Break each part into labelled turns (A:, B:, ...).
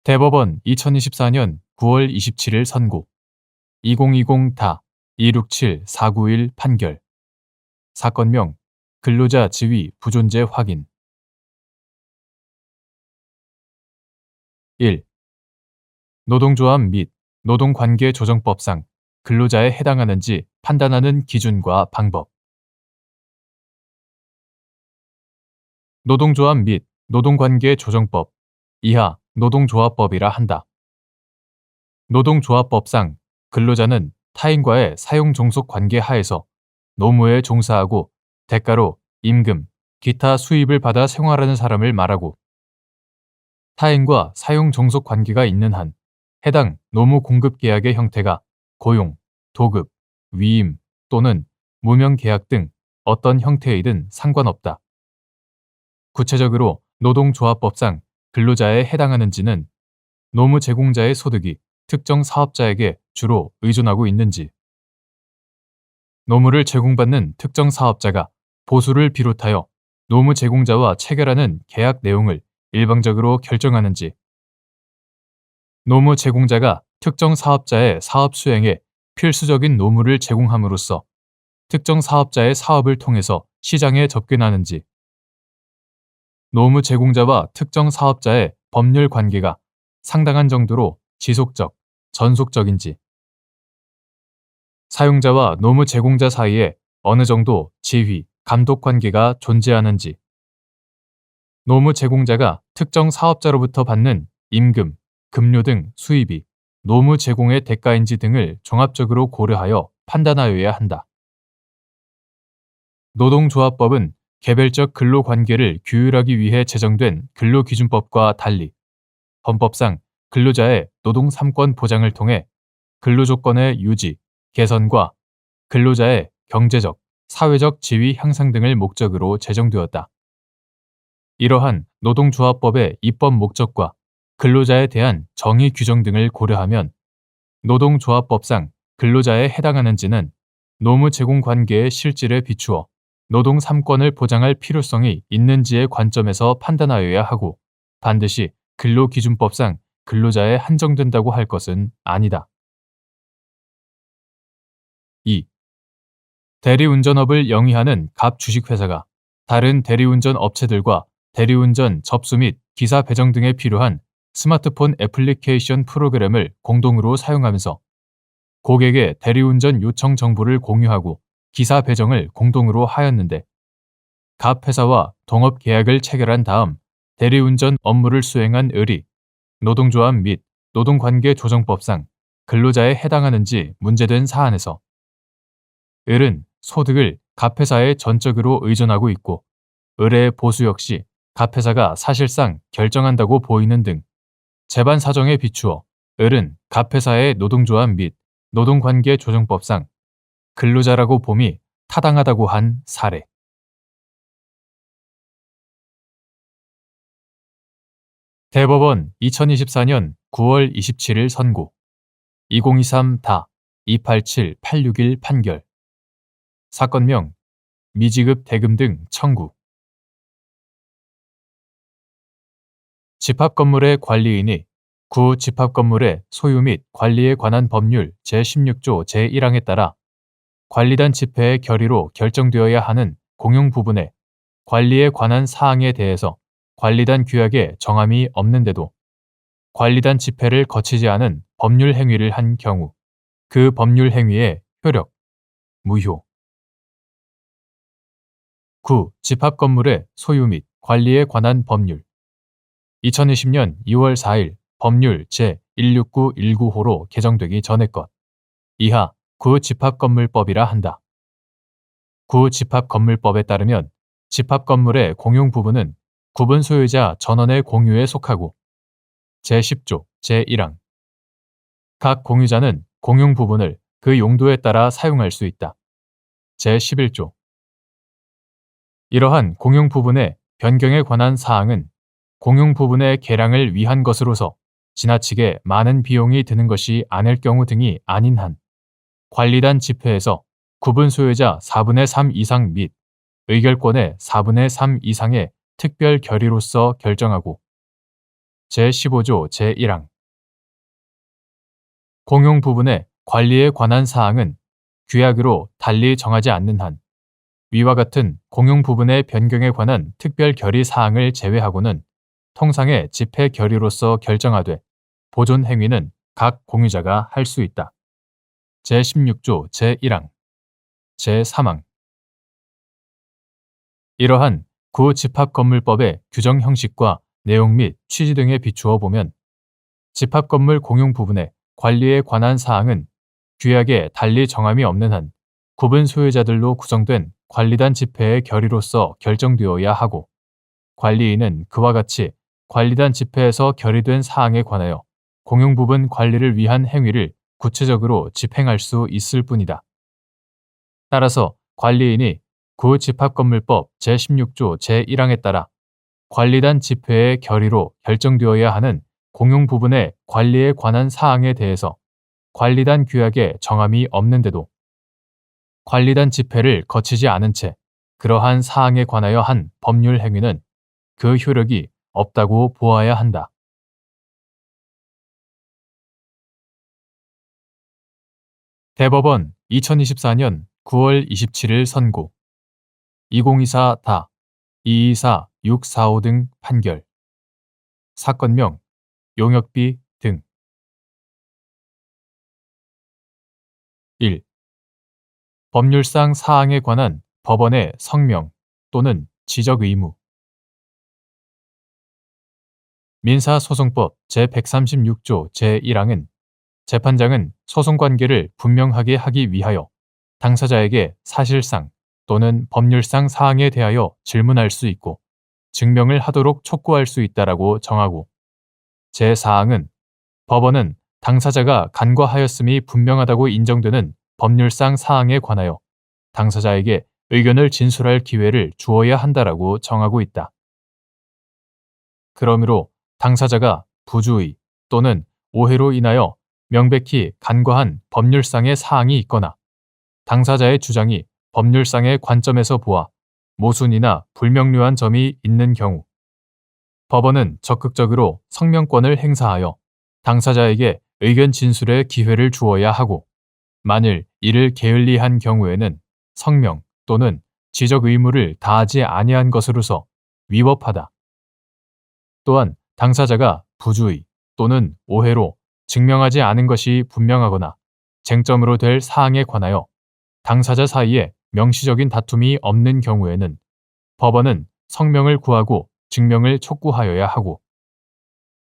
A: 대법원 2024년 9월 27일 선고 2020-267-491 판결 사건명 근로자 지위 부존재 확인 1. 노동조합 및 노동관계조정법상 근로자에 해당하는지 판단하는 기준과 방법. 노동조합 및 노동관계조정법 이하 노동조합법이라 한다. 노동조합법상 근로자는 타인과의 사용종속관계 하에서 노무에 종사하고 대가로 임금, 기타 수입을 받아 생활하는 사람을 말하고 타인과 사용종속관계가 있는 한 해당 노무공급계약의 형태가 고용, 도급, 위임 또는 무명계약 등 어떤 형태이든 상관없다. 구체적으로 노동조합법상 근로자에 해당하는지는 노무 제공자의 소득이 특정 사업자에게 주로 의존하고 있는지, 노무를 제공받는 특정 사업자가 보수를 비롯하여 노무 제공자와 체결하는 계약 내용을 일방적으로 결정하는지, 노무 제공자가 특정 사업자의 사업 수행에 필수적인 노무를 제공함으로써 특정 사업자의 사업을 통해서 시장에 접근하는지, 노무 제공자와 특정 사업자의 법률 관계가 상당한 정도로 지속적, 전속적인지, 사용자와 노무 제공자 사이에 어느 정도 지휘, 감독 관계가 존재하는지, 노무 제공자가 특정 사업자로부터 받는 임금, 급료 등 수입이 노무 제공의 대가인지 등을 종합적으로 고려하여 판단하여야 한다. 노동조합법은 개별적 근로관계를 규율하기 위해 제정된 근로기준법과 달리 헌법상 근로자의 노동 3권 보장을 통해 근로조건의 유지, 개선과 근로자의 경제적, 사회적 지위 향상 등을 목적으로 제정되었다. 이러한 노동조합법의 입법 목적과 근로자에 대한 정의 규정 등을 고려하면 노동조합법상 근로자에 해당하는지는 노무 제공 관계의 실질에 비추어 노동 3권을 보장할 필요성이 있는지의 관점에서 판단하여야 하고 반드시 근로기준법상 근로자에 한정된다고 할 것은 아니다. 2. 대리운전업을 영위하는 갑 주식회사가 다른 대리운전 업체들과 대리운전 접수 및 기사 배정 등에 필요한 스마트폰 애플리케이션 프로그램을 공동으로 사용하면서 고객의 대리운전 요청 정보를 공유하고 기사 배정을 공동으로 하였는데 갑 회사와 동업 계약을 체결한 다음 대리운전 업무를 수행한 을이 노동조합 및 노동관계조정법상 근로자에 해당하는지 문제된 사안에서 을은 소득을 갑 회사에 전적으로 의존하고 있고 을의 보수 역시 갑 회사가 사실상 결정한다고 보이는 등 재반 사정에 비추어 을은 갑 회사의 노동조합 및 노동관계조정법상 근로자라고 봄이 타당하다고 한 사례. 대법원 2024년 9월 27일 선고 2023-287-861 판결 사건명 미지급 대금 등 청구 집합건물의 관리인이 구 집합건물의 소유 및 관리에 관한 법률 제16조 제1항에 따라 관리단 집회의 결의로 결정되어야 하는 공용 부분의 관리에 관한 사항에 대해서 관리단 규약에 정함이 없는데도 관리단 집회를 거치지 않은 법률 행위를 한 경우 그 법률 행위의 효력, 무효. 9. 집합건물의 소유 및 관리에 관한 법률 2020년 2월 4일 법률 제16919호로 개정되기 전의 것 이하 구집합건물법이라 한다. 구집합건물법에 따르면 집합건물의 공용 부분은 구분 소유자 전원의 공유에 속하고 제10조 제1항 각 공유자는 공용 부분을 그 용도에 따라 사용할 수 있다. 제11조 이러한 공용 부분의 변경에 관한 사항은 공용 부분의 개량을 위한 것으로서 지나치게 많은 비용이 드는 것이 아닐 경우 등이 아닌 한 관리단 집회에서 구분 소유자 4분의 3 이상 및 의결권의 4분의 3 이상의 특별 결의로서 결정하고 제15조 제1항 공용 부분의 관리에 관한 사항은 규약으로 달리 정하지 않는 한 위와 같은 공용 부분의 변경에 관한 특별 결의 사항을 제외하고는 통상의 집행 결의로서 결정하되 보존 행위는 각 공유자가 할 수 있다. 제16조 제1항 제3항 이러한 구집합건물법의 규정 형식과 내용 및 취지 등에 비추어 보면 집합건물 공용 부분의 관리에 관한 사항은 규약에 달리 정함이 없는 한 구분 소유자들로 구성된 관리단 집회의 결의로서 결정되어야 하고 관리인은 그와 같이 관리단 집회에서 결의된 사항에 관하여 공용 부분 관리를 위한 행위를 구체적으로 집행할 수 있을 뿐이다. 따라서 관리인이 구집합건물법 제16조 제1항에 따라 관리단 집회의 결의로 결정되어야 하는 공용 부분의 관리에 관한 사항에 대해서 관리단 규약에 정함이 없는데도 관리단 집회를 거치지 않은 채 그러한 사항에 관하여 한 법률 행위는 그 효력이 없다고 보아야 한다. 대법원 2024년 9월 27일 선고 2024-다 224-645 등 판결 사건명 용역비 등 1. 법률상 사항에 관한 법원의 성명 또는 지적 의무 민사소송법 제136조 제1항은 재판장은 소송관계를 분명하게 하기 위하여 당사자에게 사실상 또는 법률상 사항에 대하여 질문할 수 있고 증명을 하도록 촉구할 수 있다라고 정하고 제4항은 법원은 당사자가 간과하였음이 분명하다고 인정되는 법률상 사항에 관하여 당사자에게 의견을 진술할 기회를 주어야 한다라고 정하고 있다. 그러므로 당사자가 부주의 또는 오해로 인하여 명백히 간과한 법률상의 사항이 있거나 당사자의 주장이 법률상의 관점에서 보아 모순이나 불명료한 점이 있는 경우 법원은 적극적으로 성명권을 행사하여 당사자에게 의견 진술의 기회를 주어야 하고 만일 이를 게을리한 경우에는 성명 또는 지적 의무를 다하지 아니한 것으로서 위법하다. 또한 당사자가 부주의 또는 오해로 증명하지 않은 것이 분명하거나 쟁점으로 될 사항에 관하여 당사자 사이에 명시적인 다툼이 없는 경우에는 법원은 성명을 구하고 증명을 촉구하여야 하고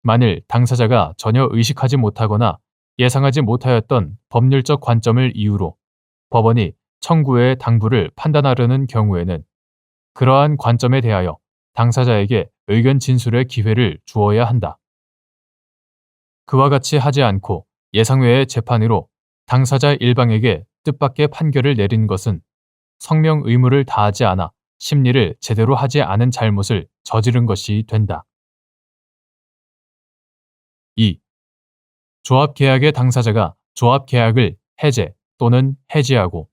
A: 만일 당사자가 전혀 의식하지 못하거나 예상하지 못하였던 법률적 관점을 이유로 법원이 청구의 당부를 판단하려는 경우에는 그러한 관점에 대하여 당사자에게 의견 진술의 기회를 주어야 한다. 그와 같이 하지 않고 예상외의 재판으로 당사자 일방에게 뜻밖의 판결을 내린 것은 성명 의무를 다하지 않아 심리를 제대로 하지 않은 잘못을 저지른 것이 된다. 2. 조합계약의 당사자가 조합계약을 해제 또는 해지하고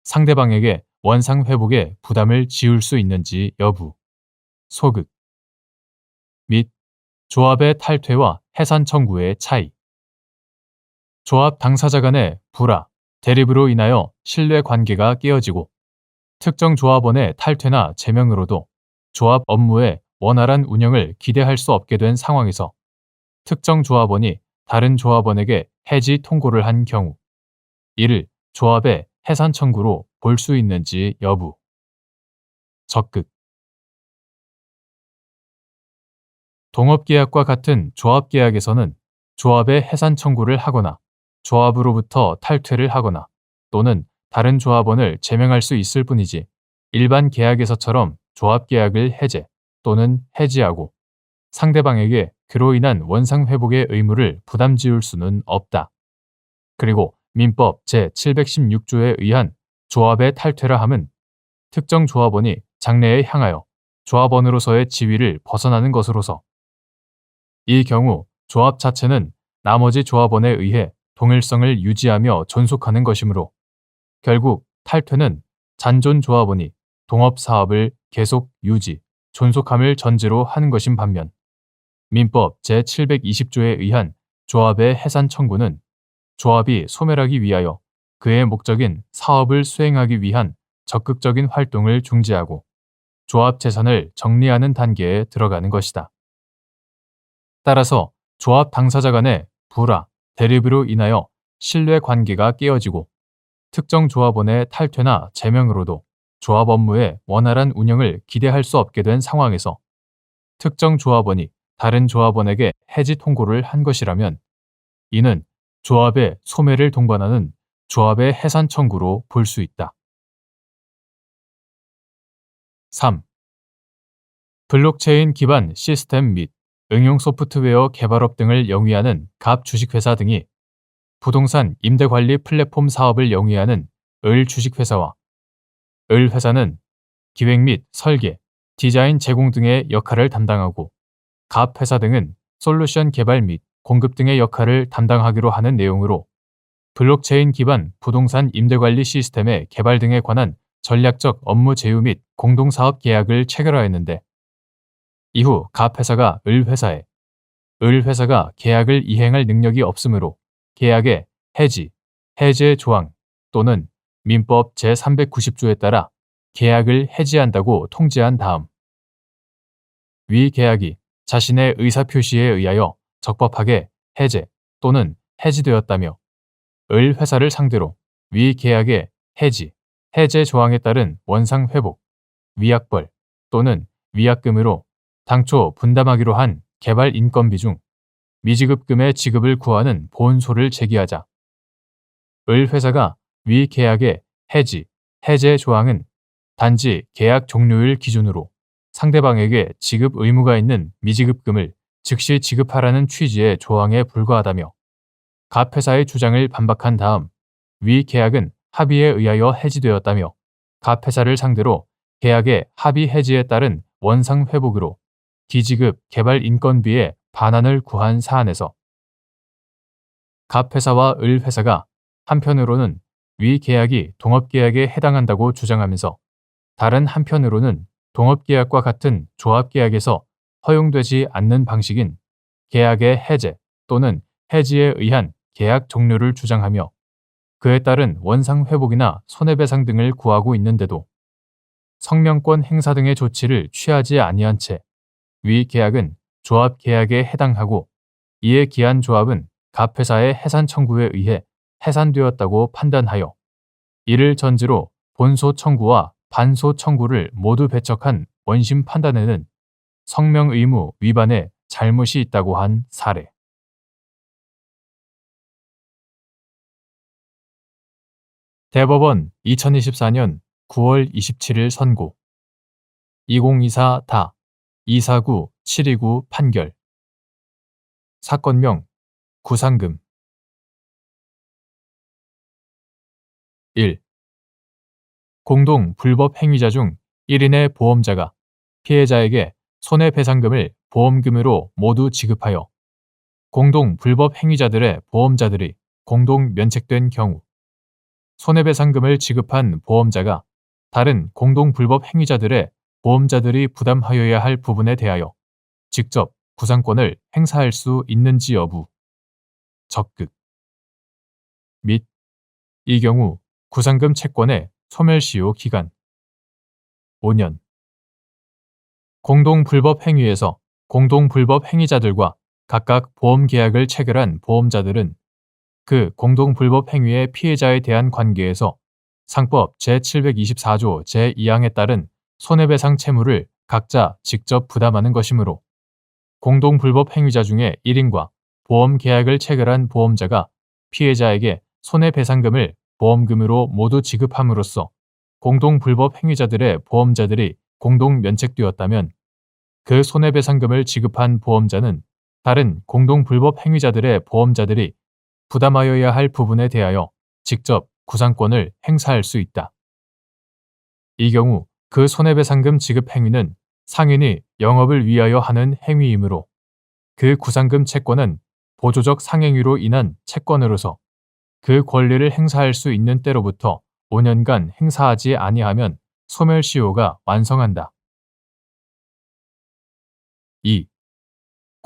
A: 상대방에게 원상회복의 부담을 지울 수 있는지 여부, 소극 및 조합의 탈퇴와 해산 청구의 차이 조합 당사자 간의 불화, 대립으로 인하여 신뢰관계가 깨어지고 특정 조합원의 탈퇴나 제명으로도 조합 업무의 원활한 운영을 기대할 수 없게 된 상황에서 특정 조합원이 다른 조합원에게 해지 통고를 한 경우 이를 조합의 해산 청구로 볼 수 있는지 여부 적극 동업계약과 같은 조합계약에서는 조합의 해산 청구를 하거나 조합으로부터 탈퇴를 하거나 또는 다른 조합원을 제명할 수 있을 뿐이지 일반 계약에서처럼 조합계약을 해제 또는 해지하고 상대방에게 그로 인한 원상회복의 의무를 부담지을 수는 없다. 그리고 민법 제716조에 의한 조합의 탈퇴라 함은 특정 조합원이 장래에 향하여 조합원으로서의 지위를 벗어나는 것으로서 이 경우 조합 자체는 나머지 조합원에 의해 동일성을 유지하며 존속하는 것이므로 결국 탈퇴는 잔존 조합원이 동업 사업을 계속 유지, 존속함을 전제로 하는 것인 반면 민법 제720조에 의한 조합의 해산 청구는 조합이 소멸하기 위하여 그의 목적인 사업을 수행하기 위한 적극적인 활동을 중지하고 조합 재산을 정리하는 단계에 들어가는 것이다. 따라서 조합 당사자 간의 불화, 대립으로 인하여 신뢰 관계가 깨어지고 특정 조합원의 탈퇴나 제명으로도 조합 업무의 원활한 운영을 기대할 수 없게 된 상황에서 특정 조합원이 다른 조합원에게 해지 통고를 한 것이라면 이는 조합의 소멸을 동반하는 조합의 해산 청구로 볼 수 있다. 3. 블록체인 기반 시스템 및 응용 소프트웨어 개발업 등을 영위하는 갑 주식회사 등이 부동산 임대관리 플랫폼 사업을 영위하는 을 주식회사와 을 회사는 기획 및 설계, 디자인 제공 등의 역할을 담당하고 갑 회사 등은 솔루션 개발 및 공급 등의 역할을 담당하기로 하는 내용으로 블록체인 기반 부동산 임대관리 시스템의 개발 등에 관한 전략적 업무 제휴 및 공동사업 계약을 체결하였는데 이후 갑 회사가 을 회사에 을 회사가 계약을 이행할 능력이 없으므로 계약의 해지, 해제 조항 또는 민법 제390조에 따라 계약을 해지한다고 통지한 다음 위 계약이 자신의 의사표시에 의하여 적법하게 해제 또는 해지되었다며 을 회사를 상대로 위 계약의 해지, 해제 조항에 따른 원상 회복, 위약벌 또는 위약금으로 당초 분담하기로 한 개발 인건비 중 미지급금의 지급을 구하는 본소를 제기하자 을 회사가 위 계약의 해지, 해제 조항은 단지 계약 종료일 기준으로 상대방에게 지급 의무가 있는 미지급금을 즉시 지급하라는 취지의 조항에 불과하다며 갑 회사의 주장을 반박한 다음 위 계약은 합의에 의하여 해지되었다며 갑 회사를 상대로 계약의 합의 해지에 따른 원상 회복으로 기지급 개발 인건비의 반환을 구한 사안에서 갑 회사와 을 회사가 한편으로는 위 계약이 동업계약에 해당한다고 주장하면서 다른 한편으로는 동업계약과 같은 조합계약에서 허용되지 않는 방식인 계약의 해제 또는 해지에 의한 계약 종료를 주장하며 그에 따른 원상 회복이나 손해배상 등을 구하고 있는데도 성명권 행사 등의 조치를 취하지 아니한 채 위 계약은 조합 계약에 해당하고 이에 기한 조합은 갑 회사의 해산 청구에 의해 해산되었다고 판단하여 이를 전제로 본소 청구와 반소 청구를 모두 배척한 원심 판단에는 성명 의무 위반에 잘못이 있다고 한 사례. 대법원 2024년 9월 27일 선고 2024다 249-729 판결 사건명 구상금 1. 공동 불법 행위자 중 1인의 보험자가 피해자에게 손해배상금을 보험금으로 모두 지급하여 공동 불법 행위자들의 보험자들이 공동 면책된 경우 손해배상금을 지급한 보험자가 다른 공동 불법 행위자들의 보험자들이 부담하여야 할 부분에 대하여 직접 구상권을 행사할 수 있는지 여부, 적극 및 이 경우 구상금 채권의 소멸시효 기간 5년 공동 불법 행위에서 공동 불법 행위자들과 각각 보험 계약을 체결한 보험자들은 그 공동 불법 행위의 피해자에 대한 관계에서 상법 제724조 제2항에 따른 손해배상 채무를 각자 직접 부담하는 것이므로 공동 불법 행위자 중에 1인과 보험 계약을 체결한 보험자가 피해자에게 손해배상금을 보험금으로 모두 지급함으로써 공동 불법 행위자들의 보험자들이 공동 면책되었다면 그 손해배상금을 지급한 보험자는 다른 공동 불법 행위자들의 보험자들이 부담하여야 할 부분에 대하여 직접 구상권을 행사할 수 있다. 이 경우 그 손해배상금 지급 행위는 상인이 영업을 위하여 하는 행위이므로 그 구상금 채권은 보조적 상행위로 인한 채권으로서 그 권리를 행사할 수 있는 때로부터 5년간 행사하지 아니하면 소멸시효가 완성한다. 2.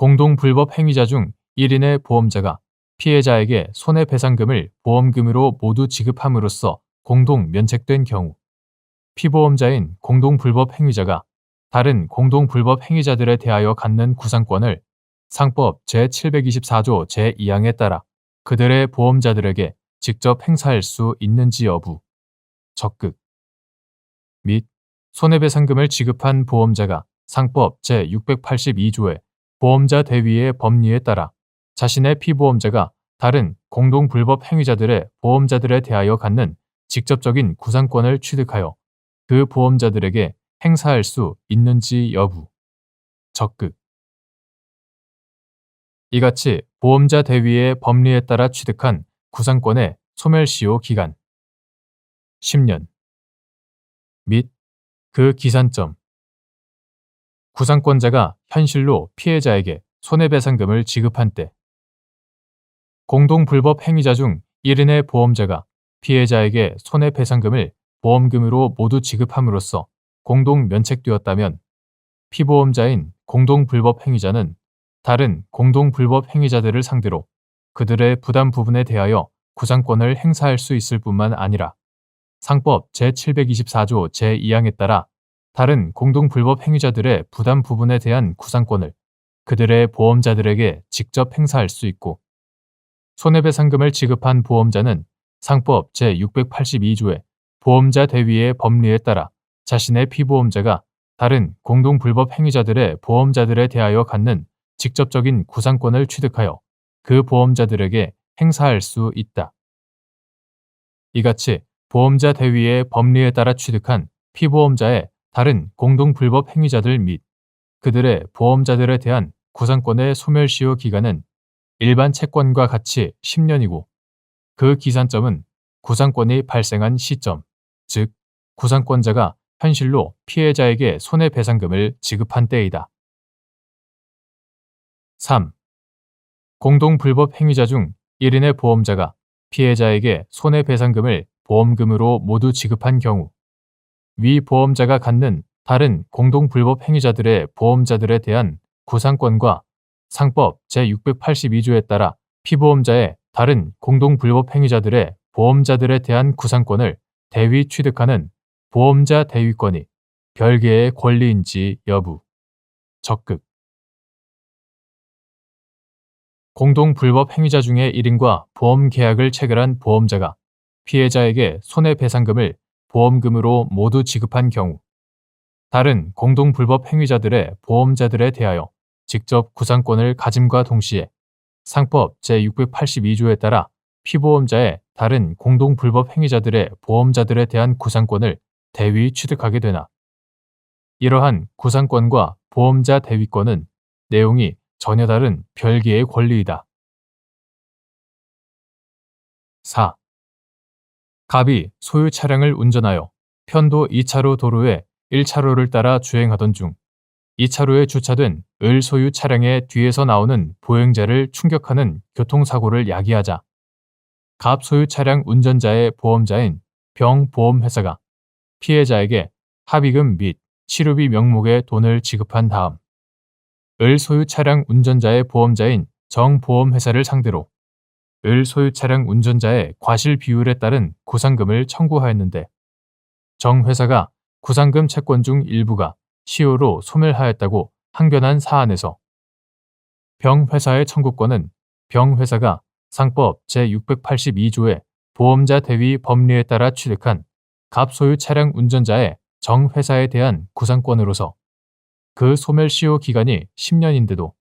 A: 공동 불법 행위자 중 1인의 보험자가 피해자에게 손해배상금을 보험금으로 모두 지급함으로써 공동 면책된 경우, 피보험자인 공동 불법 행위자가 다른 공동 불법 행위자들에 대하여 갖는 구상권을 상법 제724조 제2항에 따라 그들의 보험자들에게 직접 행사할 수 있는지 여부, 적극, 및 손해배상금을 지급한 보험자가 상법 제682조의 보험자 대위의 법리에 따라 자신의 피보험자가 다른 공동 불법 행위자들의 보험자들에 대하여 갖는 직접적인 구상권을 취득하여 그 보험자들에게 행사할 수 있는지 여부, 적극. 이같이 보험자 대위의 법리에 따라 취득한 구상권의 소멸시효 기간 10년 및 그 기산점, 구상권자가 현실로 피해자에게 손해배상금을 지급한 때, 공동 불법 행위자 중 1인의 보험자가 피해자에게 손해배상금을 보험금으로 모두 지급함으로써 공동 면책되었다면 피보험자인 공동 불법 행위자는 다른 공동 불법 행위자들을 상대로 그들의 부담 부분에 대하여 구상권을 행사할 수 있을 뿐만 아니라 상법 제724조 제2항에 따라 다른 공동 불법 행위자들의 부담 부분에 대한 구상권을 그들의 보험자들에게 직접 행사할 수 있고, 손해배상금을 지급한 보험자는 상법 제682조의 보험자 대위의 법리에 따라 자신의 피보험자가 다른 공동 불법 행위자들의 보험자들에 대하여 갖는 직접적인 구상권을 취득하여 그 보험자들에게 행사할 수 있다. 이같이 보험자 대위의 법리에 따라 취득한 피보험자의 다른 공동 불법 행위자들 및 그들의 보험자들에 대한 구상권의 소멸시효 기간은 일반 채권과 같이 10년이고 그 기산점은 구상권이 발생한 시점, 즉 구상권자가 현실로 피해자에게 손해배상금을 지급한 때이다. 3. 공동 불법 행위자 중 1인의 보험자가 피해자에게 손해배상금을 보험금으로 모두 지급한 경우, 위 보험자가 갖는 다른 공동 불법 행위자들의 보험자들에 대한 구상권과 상법 제682조에 따라 피보험자의 다른 공동 불법 행위자들의 보험자들에 대한 구상권을 대위 취득하는 보험자 대위권이 별개의 권리인지 여부, 적극. 공동 불법 행위자 중의 1인과 보험 계약을 체결한 보험자가 피해자에게 손해배상금을 보험금으로 모두 지급한 경우, 다른 공동 불법 행위자들의 보험자들에 대하여 직접 구상권을 가짐과 동시에 상법 제682조에 따라 피보험자의 다른 공동 불법 행위자들의 보험자들에 대한 구상권을 대위 취득하게 되나, 이러한 구상권과 보험자 대위권은 내용이 전혀 다른 별개의 권리이다. 4. 갑이 소유 차량을 운전하여 편도 2차로 도로에 1차로를 따라 주행하던 중 2차로에 주차된 을 소유 차량의 뒤에서 나오는 보행자를 충격하는 교통사고를 야기하자 갑 소유 차량 운전자의 보험자인 병보험회사가 피해자에게 합의금 및 치료비 명목의 돈을 지급한 다음 을 소유 차량 운전자의 보험자인 정보험회사를 상대로 을 소유 차량 운전자의 과실 비율에 따른 구상금을 청구하였는데, 정 회사가 구상금 채권 중 일부가 시효로 소멸하였다고 항변한 사안에서 병 회사의 청구권은 병 회사가 상법 제682조의 보험자 대위 법리에 따라 취득한 갑 소유 차량 운전자의 정 회사에 대한 구상권으로서 그 소멸시효 기간이 10년인데도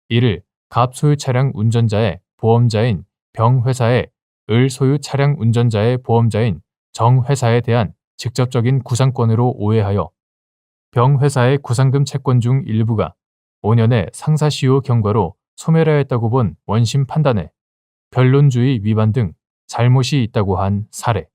A: 이를 갑 소유 차량 운전자의 보험자인 병 회사의 을 소유 차량 운전자의 보험자인 정 회사에 대한 직접적인 구상권으로 오해하여 병 회사의 구상금 채권 중 일부가 5년의 상사시효 경과로 소멸하였다고 본 원심 판단에 변론주의 위반 등 잘못이 있다고 한 사례.